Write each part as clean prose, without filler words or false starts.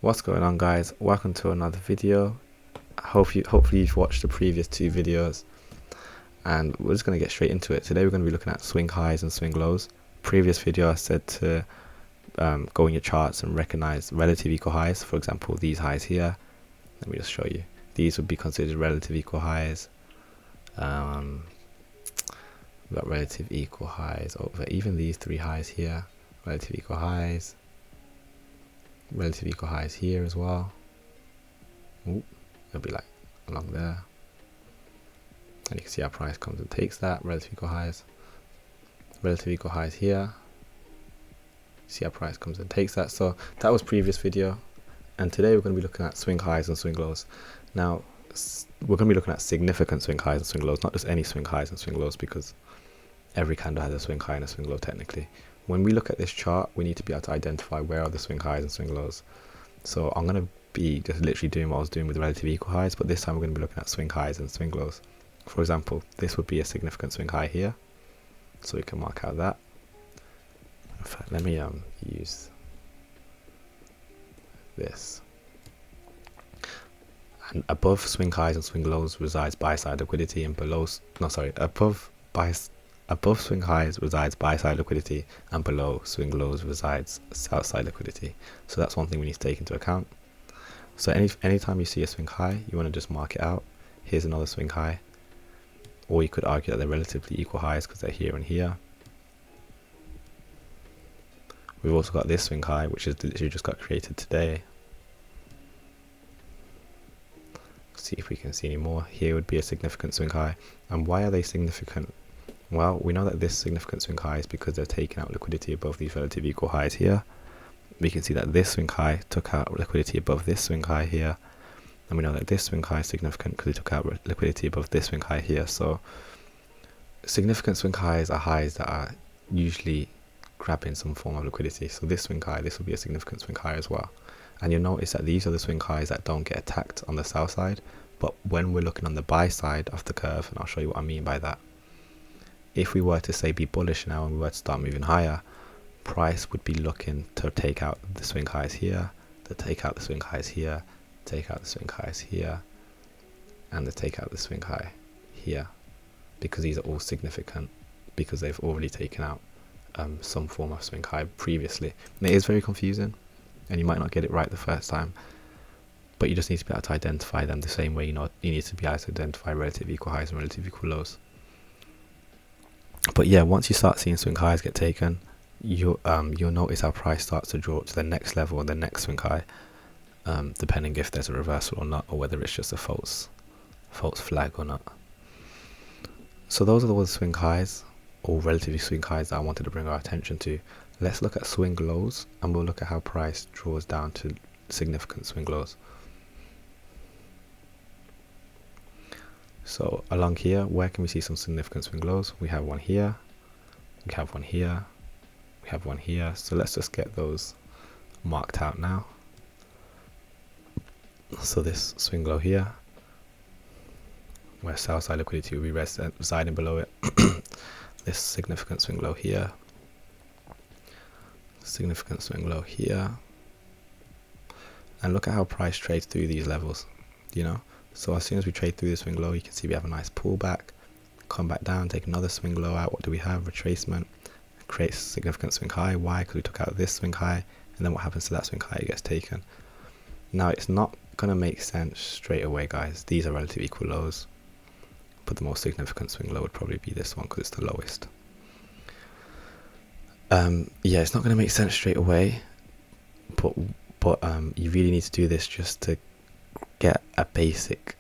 What's going on, guys? Welcome to another video. Hopefully you've watched the previous two videos, and we're just going to get straight into it. Today we're going to be looking at swing highs and swing lows. Previous video I said to go in your charts and recognize relative equal highs. For example, these highs here, let me just show you. These would be considered relative equal highs. We've got relative equal highs over even these three highs here, relative equal highs. Relative equal highs here as well. Ooh, it'll be like along there, and you can see our price comes and takes that. Relative equal highs here. See our price comes and takes that. So that was previous video, and today we're going to be looking at swing highs and swing lows. Now we're going to be looking at significant swing highs and swing lows, not just any swing highs and swing lows, because every candle has a swing high and a swing low technically. When we look at this chart, we need to be able to identify where are the swing highs and swing lows. So I'm going to be just literally doing what I was doing with relative equal highs, but this time we're going to be looking at swing highs and swing lows. For example, this would be a significant swing high here, so we can mark out that. In fact, let me use this. And above swing highs and swing lows resides buy side liquidity, and above swing highs resides buy side liquidity, and below swing lows resides sell side liquidity. So that's one thing we need to take into account. So anytime you see a swing high, you want to just mark it out. Here's another swing high, or you could argue that they're relatively equal highs because they're here and here. We've also got this swing high, which is literally just got created today. See if we can see any more. Here would be a significant swing high. And why are they significant? Well, we know that this significant swing high is because they're taking out liquidity above these relative equal highs here. We can see that this swing high took out liquidity above this swing high here. And we know that this swing high is significant because it took out liquidity above this swing high here. So significant swing highs are highs that are usually grabbing some form of liquidity. So this swing high, this will be a significant swing high as well. And you'll notice that these are the swing highs that don't get attacked on the sell side. But when we're looking on the buy side of the curve, and I'll show you what I mean by that. If we were to say be bullish now and we were to start moving higher, price would be looking to take out the swing highs here, to take out the swing highs here, take out the swing highs here, and to take out the swing high here, because these are all significant because they've already taken out some form of swing high previously. And it is very confusing, and you might not get it right the first time, but you just need to be able to identify them the same way you need to be able to identify relative equal highs and relative equal lows. But yeah, once you start seeing swing highs get taken, you'll notice how price starts to draw up to the next level and the next swing high, depending if there's a reversal or not, or whether it's just a false flag or not. So those are all the swing highs, or relatively swing highs, that I wanted to bring our attention to. Let's look at swing lows, and we'll look at how price draws down to significant swing lows. So along here, where can we see some significant swing lows? We have one here, we have one here, we have one here. So let's just get those marked out now. So this swing low here, where sell side liquidity will be residing below it. This significant swing low here, significant swing low here, and look at how price trades through these levels, So as soon as we trade through the swing low, you can see we have a nice pullback, come back down, take another swing low out. What do we have? Retracement, creates significant swing high. Why? Because we took out this swing high, and then what happens to that swing high? It gets taken. Now it's not going to make sense straight away, guys. These are relative equal lows, but the most significant swing low would probably be this one because it's the lowest. Yeah, it's not going to make sense straight away, but you really need to do this just to get a basic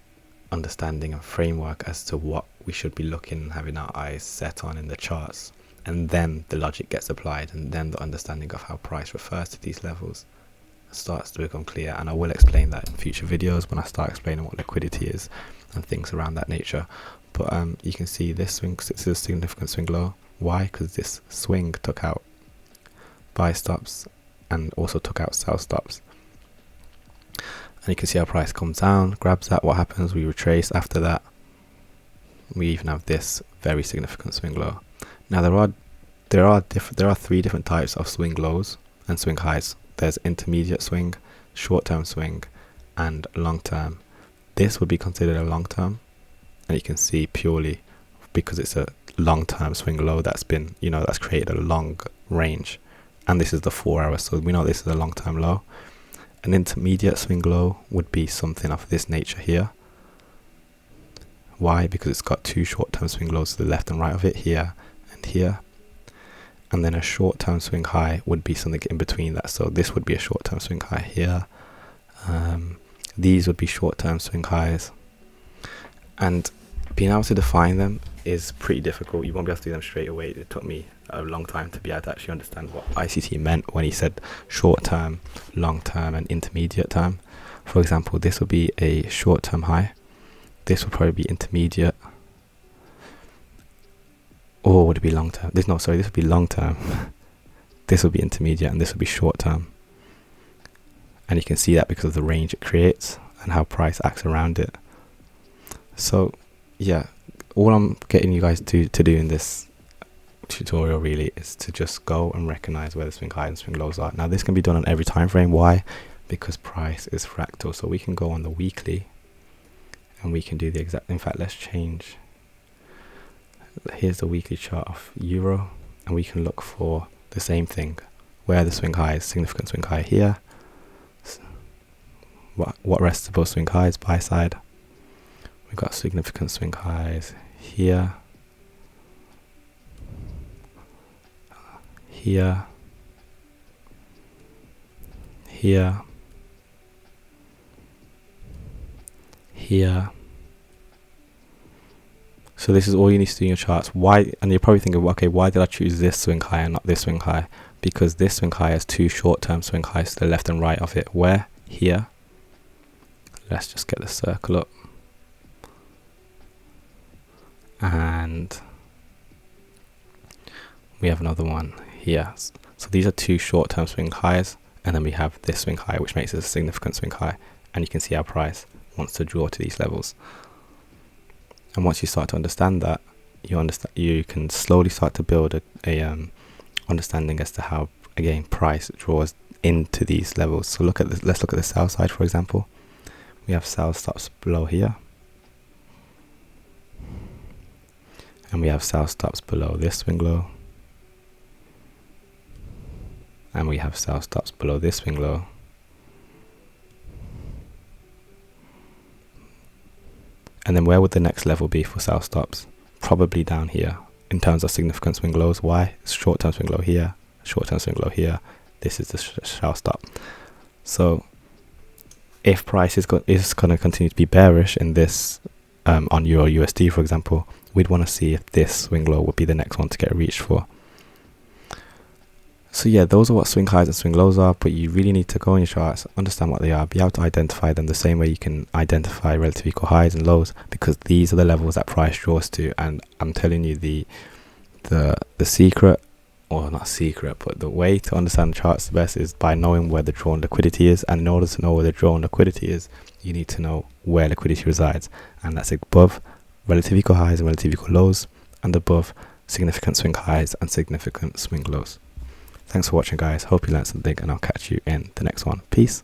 understanding and framework as to what we should be looking and having our eyes set on in the charts, and then the logic gets applied, and then the understanding of how price refers to these levels starts to become clear. And I will explain that in future videos when I start explaining what liquidity is and things around that nature. But you can see this swing is a significant swing low. Why? Because this swing took out buy stops and also took out sell stops. And you can see our price comes down, grabs that. What happens? We retrace after that. We even have this very significant swing low. Now there are three different types of swing lows and swing highs. There's intermediate swing, short-term swing and long-term. This would be considered a long-term, and you can see purely because it's a long-term swing low that's been, that's created a long range, and this is the 4 hour, so we know this is a long-term low. An intermediate swing low would be something of this nature here. Why? Because it's got two short-term swing lows to the left and right of it, here and here. And then a short-term swing high would be something in between that. So this would be a short-term swing high here. These would be short-term swing highs. And being able to define them is pretty difficult. You won't be able to do them straight away. It took me a long time to be able to actually understand what ICT meant when he said short-term, long-term, and intermediate term. For example, this would be a short-term high. This would probably be intermediate. Or would it be long term? This would be long term. This would be intermediate, and this would be short term. And you can see that because of the range it creates and how price acts around it. So yeah, all I'm getting you guys to do in this tutorial really is to just go and recognize where the swing highs and swing lows are. Now this can be done on every time frame. Why? Because price is fractal. So we can go on the weekly and we can do the exact, in fact, let's change. Here's the weekly chart of euro, and we can look for the same thing. Where the swing high is, significant swing high here. What rests above swing highs, buy side. We've got significant swing highs here, here, here, here. So this is all you need to do in your charts. Why? And you're probably thinking, okay, why did I choose this swing high and not this swing high? Because this swing high has two short-term swing highs to the left and right of it. Where? Here. Let's just get the circle up. And we have another one here. So these are two short-term swing highs, and then we have this swing high, which makes it a significant swing high. And you can see our price wants to draw to these levels. And once you start to understand that, you can slowly start to build a understanding as to how, again, price draws into these levels. So look at this. Let's look at the sell side, for example. We have sell stops below here, and we have sell stops below this swing low, and we have sell stops below this swing low. And then where would the next level be for sell stops? Probably down here in terms of significant swing lows. Why? It's short-term swing low here, short-term swing low here. This is the sell stop. So if price is going to continue to be bearish in this on Euro USD, for example, we'd want to see if this swing low would be the next one to get reached for. So yeah, those are what swing highs and swing lows are, but you really need to go in your charts, understand what they are, be able to identify them the same way you can identify relative equal highs and lows, because these are the levels that price draws to. And I'm telling you, the secret, or not secret, but the way to understand the charts the best is by knowing where the drawn liquidity is. And in order to know where the drawn liquidity is, you need to know where liquidity resides, and that's above relative equal highs and relative equal lows, and above significant swing highs and significant swing lows. Thanks for watching, guys. Hope you learned something, and I'll catch you in the next one. Peace.